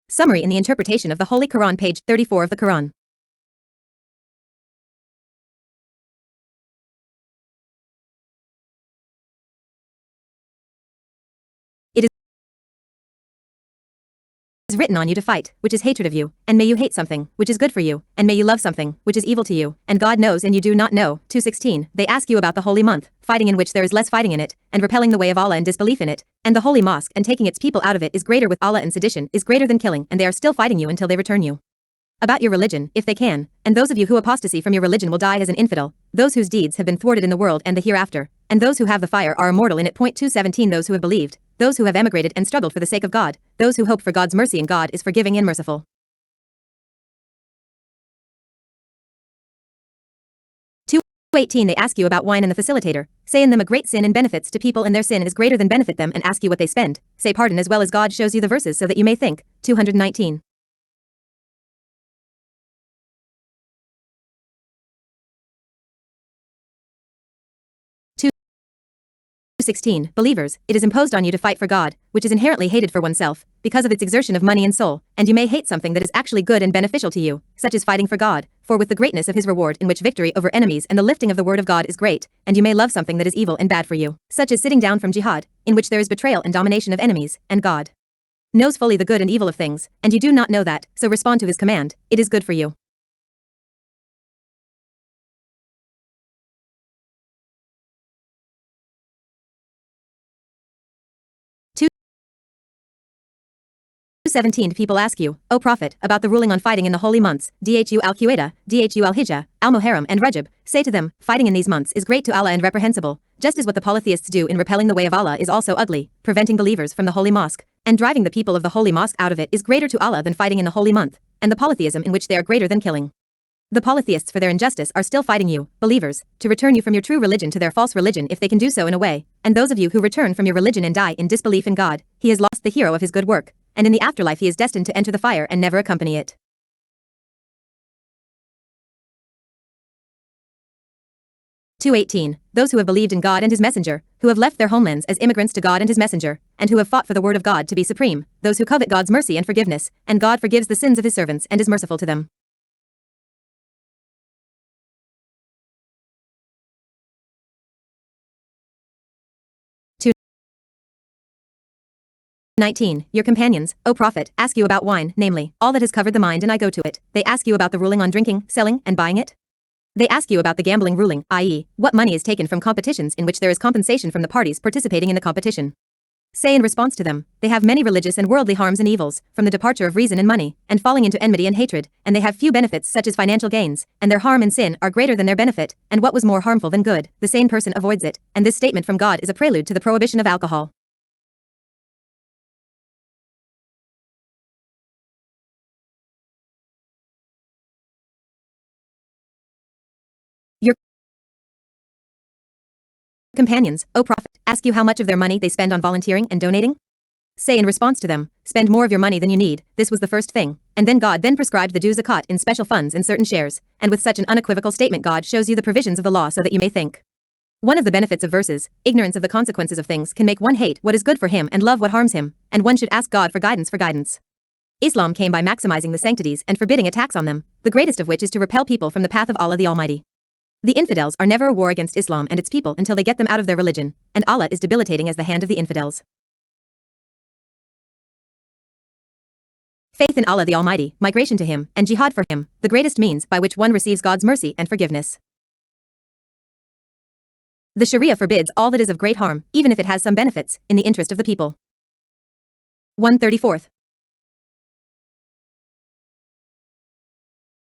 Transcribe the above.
Summary in the interpretation of the Holy Quran, page 34 of the Quran. It is written on you to fight, which is hatred of you, and may you hate something, which is good for you, and may you love something, which is evil to you, and God knows and you do not know. 2:16. They ask you about the holy month, fighting in which there is less fighting in it, and repelling the way of Allah and disbelief in it, and the holy mosque and taking its people out of it is greater with Allah, and sedition is greater than killing, and they are still fighting you until they return you about your religion, if they can, and those of you who apostasy from your religion will die as an infidel, those whose deeds have been thwarted in the world and the hereafter, and those who have the fire are immortal in it. 2:17. Those who have believed, those who have emigrated and struggled for the sake of God, those who hope for God's mercy, and God is forgiving and merciful. 2:18. They ask you about wine and the facilitator, say in them a great sin and benefits to people, and their sin is greater than benefit them, and ask you what they spend, say pardon as well as God shows you the verses so that you may think. 219. 2:16. Believers, it is imposed on you to fight for God, which is inherently hated for oneself, because of its exertion of money and soul, and you may hate something that is actually good and beneficial to you, such as fighting for God, for with the greatness of his reward in which victory over enemies and the lifting of the word of God is great, and you may love something that is evil and bad for you, such as sitting down from jihad, in which there is betrayal and domination of enemies, and God knows fully the good and evil of things, and you do not know that, so respond to his command, it is good for you. 2:17. People ask you, O Prophet, about the ruling on fighting in the holy months, Dhu al-Qaeda, Dhu al-Hijjah, al-Muharram and Rajab. Say to them, fighting in these months is great to Allah and reprehensible, just as what the polytheists do in repelling the way of Allah is also ugly. Preventing believers from the holy mosque, and driving the people of the holy mosque out of it is greater to Allah than fighting in the holy month, and the polytheism in which they are greater than killing. The polytheists for their injustice are still fighting you, believers, to return you from your true religion to their false religion if they can do so in a way, and those of you who return from your religion and die in disbelief in God, he has lost the hero of his good work, and in the afterlife he is destined to enter the fire and never accompany it. 2:18. Those who have believed in God and his messenger, who have left their homelands as immigrants to God and his messenger, and who have fought for the word of God to be supreme, those who covet God's mercy and forgiveness, and God forgives the sins of his servants and is merciful to them. 19. Your companions, O Prophet, ask you about wine, namely, all that has covered the mind, and I go to it. They ask you about the ruling on drinking, selling, and buying it. They ask you about the gambling ruling, i.e., what money is taken from competitions in which there is compensation from the parties participating in the competition. Say in response to them, they have many religious and worldly harms and evils, from the departure of reason and money, and falling into enmity and hatred, and they have few benefits such as financial gains, and their harm and sin are greater than their benefit, and what was more harmful than good, the sane person avoids it, and this statement from God is a prelude to the prohibition of alcohol. Your companions, O Prophet, ask you how much of their money they spend on volunteering and donating. Say in response to them, spend more of your money than you need, this was the first thing, and then God then prescribed the due zakat in special funds and certain shares, and with such an unequivocal statement God shows you the provisions of the law so that you may think. One of the benefits of verses, ignorance of the consequences of things can make one hate what is good for him and love what harms him, and one should ask God for guidance. Islam came by maximizing the sanctities and forbidding attacks on them, the greatest of which is to repel people from the path of Allah the Almighty. The infidels are never a war against Islam and its people until they get them out of their religion, and Allah is debilitating as the hand of the infidels. Faith in Allah the Almighty, migration to him, and jihad for him, the greatest means by which one receives God's mercy and forgiveness. The Sharia forbids all that is of great harm, even if it has some benefits, in the interest of the people. 134.